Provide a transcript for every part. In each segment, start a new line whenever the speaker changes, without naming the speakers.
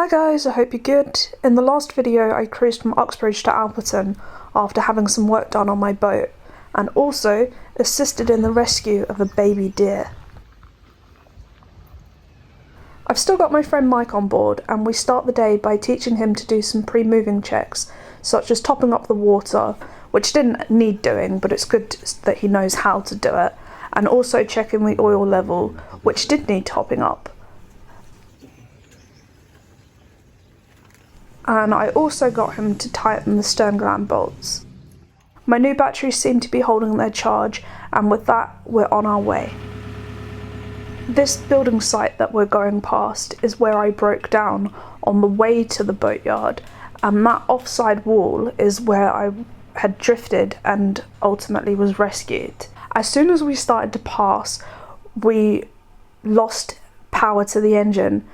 Hi guys, I hope you're good. In the last video I cruised from Uxbridge to Alperton after having some work done on my boat, and also assisted in the rescue of a baby deer. I've still got my friend Mike on board, and we start the day by teaching him to do some pre-moving checks, such as topping up the water, which didn't need doing, but it's good that he knows how to do it, and also checking the oil level, which did need topping up. And I also got him to tighten the stern gland bolts. My new batteries seem to be holding their charge, and with that we're on our way. This building site that we're going past is where I broke down on the way to the boatyard, and that offside wall is where I had drifted and ultimately was rescued. As soon as we started to pass, we lost power to the engine,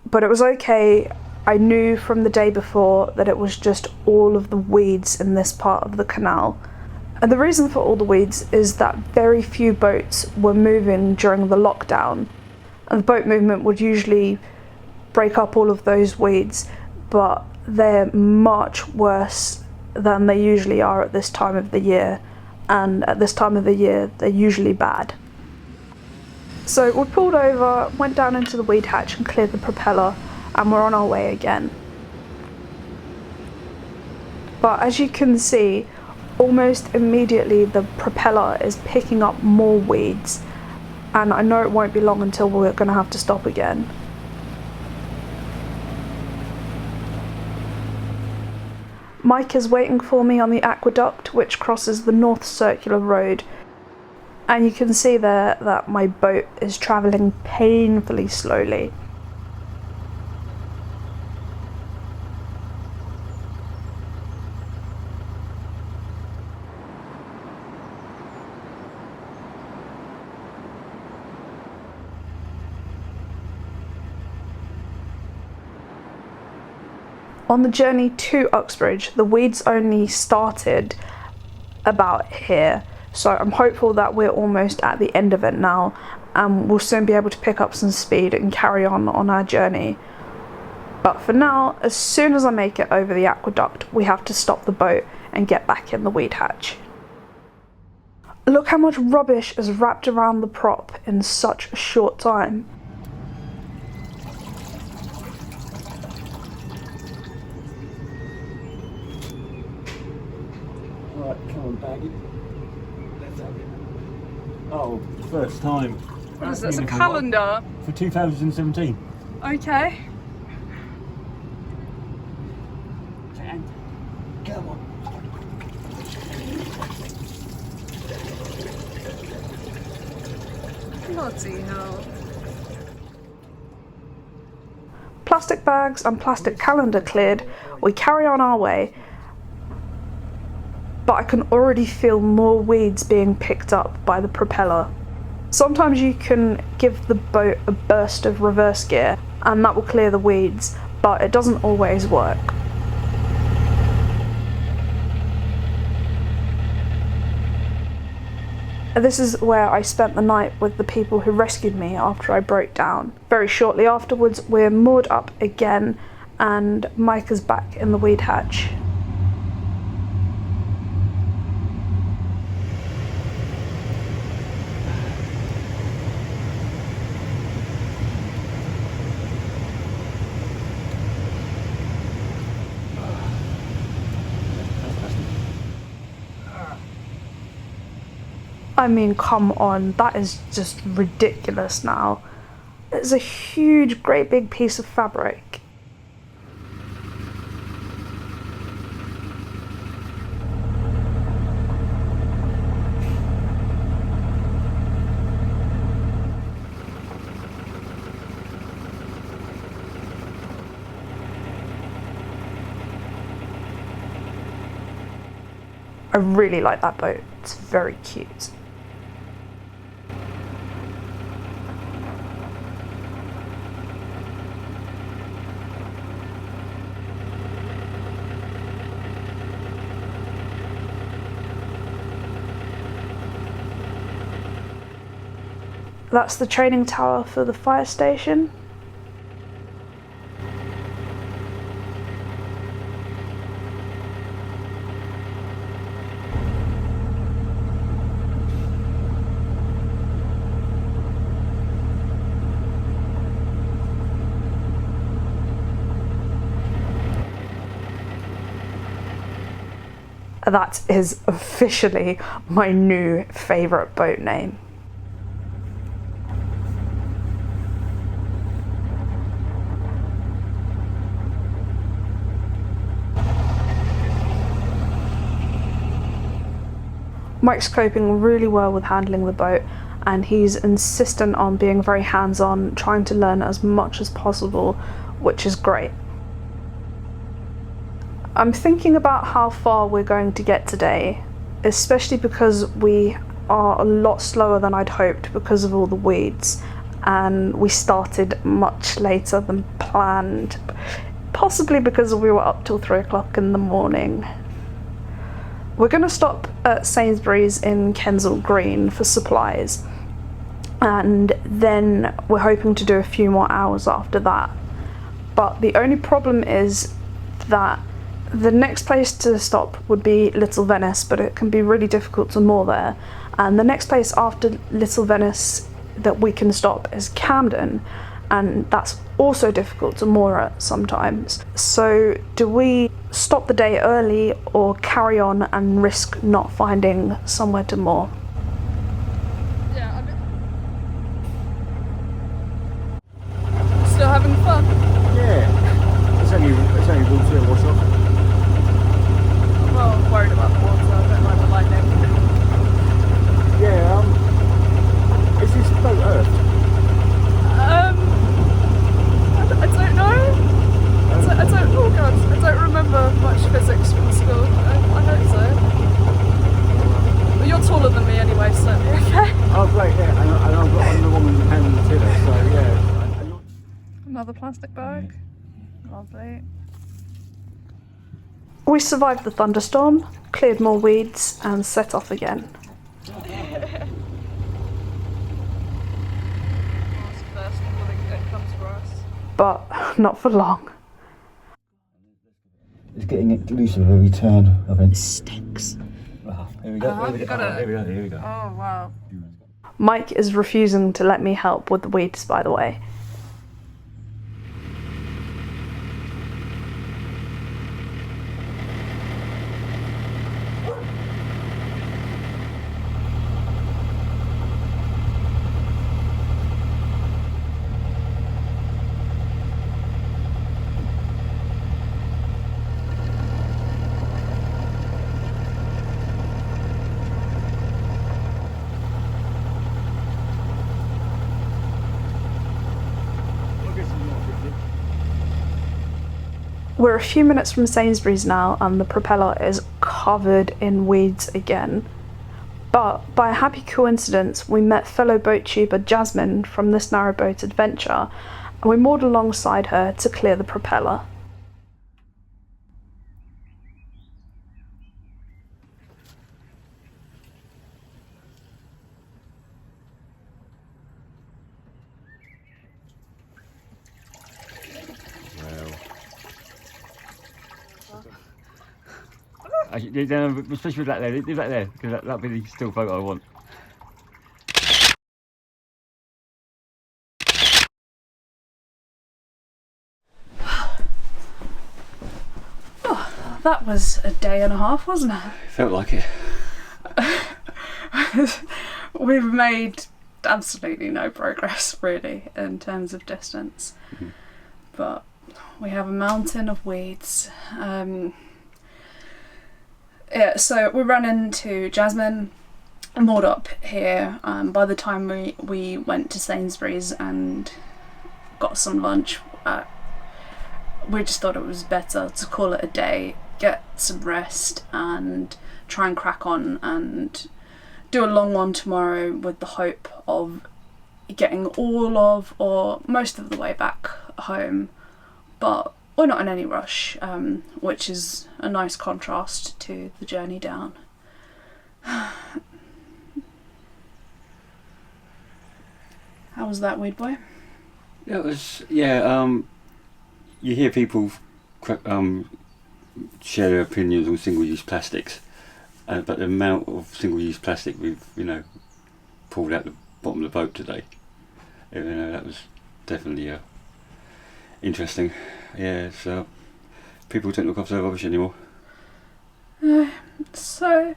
but it was okay. I knew from the day before that it was just all of the weeds in this part of the canal. And the reason for all the weeds is that very few boats were moving during the lockdown. And the boat movement would usually break up all of those weeds, but they're much worse than they usually are at this time of the year. And at this time of the year, they're usually bad. So we pulled over, went down into the weed hatch and cleared the propeller, and we're on our way again. But as you can see, almost immediately the propeller is picking up more weeds, and I know it won't be long until we're going to have to stop again. Mike is waiting for me on the aqueduct which crosses the North Circular Road, and you can see there that my boat is travelling painfully slowly. On the journey to Uxbridge, the weeds only started about here, so I'm hopeful that we're almost at the end of it now, and we'll soon be able to pick up some speed and carry on our journey. But for now, as soon as I make it over the aqueduct, we have to stop the boat and get back in the weed hatch. Look how much rubbish is wrapped around the prop in such a short time.
Right, come on, baggy. Let's have it. Oh, first time.
What is this, a calendar?
For 2017.
Okay.
10. Come on.
Bloody hell.
Plastic bags and plastic calendar cleared, we carry on our way. But I can already feel more weeds being picked up by the propeller. Sometimes you can give the boat a burst of reverse gear and that will clear the weeds, but it doesn't always work. This is where I spent the night with the people who rescued me after I broke down. Very shortly afterwards, we're moored up again and Mike is back in the weed hatch. I mean, come on, that is just ridiculous now. It's a huge, great big piece of fabric. I really like that boat, it's very cute. That's the training tower for the fire station. That is officially my new favourite boat name. Mike's coping really well with handling the boat, and he's insistent on being very hands-on, trying to learn as much as possible, which is great. I'm thinking about how far we're going to get today, especially because we are a lot slower than I'd hoped because of all the weeds, and we started much later than planned, possibly because we were up till 3 o'clock in the morning. We're going to stop at Sainsbury's in Kensal Green for supplies, and then we're hoping to do a few more hours after that. But the only problem is that the next place to stop would be Little Venice, but it can be really difficult to moor there. And the next place after Little Venice that we can stop is Camden, and that's also difficult to moor at sometimes. So do we stop the day early or carry on and risk not finding somewhere to moor?
Yeah, still having fun?
Yeah. It's only water to wash off.
I'm well worried about the water, I don't mind the lightning.
Yeah, is this boat earthed?
I don't know. Oh god, I don't remember much physics from school. I hope so. But you're taller than me anyway, so okay.
Oh great, yeah, and I'm the woman handling the tiller, so yeah.
Another plastic bag. Lovely.
We survived the thunderstorm, cleared more weeds, and set off again.
Last first living that comes for us.
But not for long.
It's getting looser every turn, I think.
Stinks.
Oh, here we go, here we go.
Oh wow.
Mike is refusing to let me help with the weeds, by the way. We're a few minutes from Sainsbury's now, and the propeller is covered in weeds again. But by a happy coincidence, we met fellow boat tuber Jasmine from this Narrowboat adventure, and we moored alongside her to clear the propeller.
Especially with that there, leave that there, because that'll be the still photo I want.
Oh, that was a day and a half, wasn't it?
Felt like it.
We've made absolutely no progress, really, in terms of distance. Mm-hmm. But we have a mountain of weeds. Yeah, so we ran into Jasmine and moored up here. By the time we went to Sainsbury's and got some lunch, we just thought it was better to call it a day, get some rest and try and crack on and do a long one tomorrow with the hope of getting all of or most of the way back home. But we're not in any rush, which is a nice contrast to the journey down. How was that, Weed Boy?
Yeah, it was, yeah, you hear people share their opinions on single-use plastics, but the amount of single-use plastic we've, pulled out the bottom of the boat today, that was definitely interesting. Yeah, so people don't look after their rubbish anymore.
So,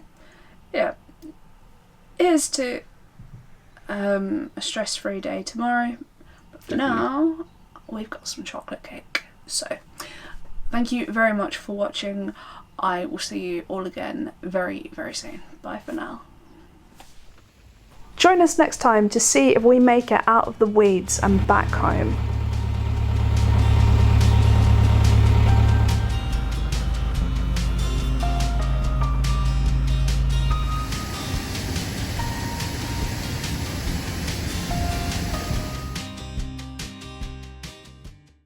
yeah, here's to a stress-free day tomorrow. But for now, we've got some chocolate cake. So, thank you very much for watching. I will see you all again very, very soon. Bye for now.
Join us next time to see if we make it out of the weeds and back home.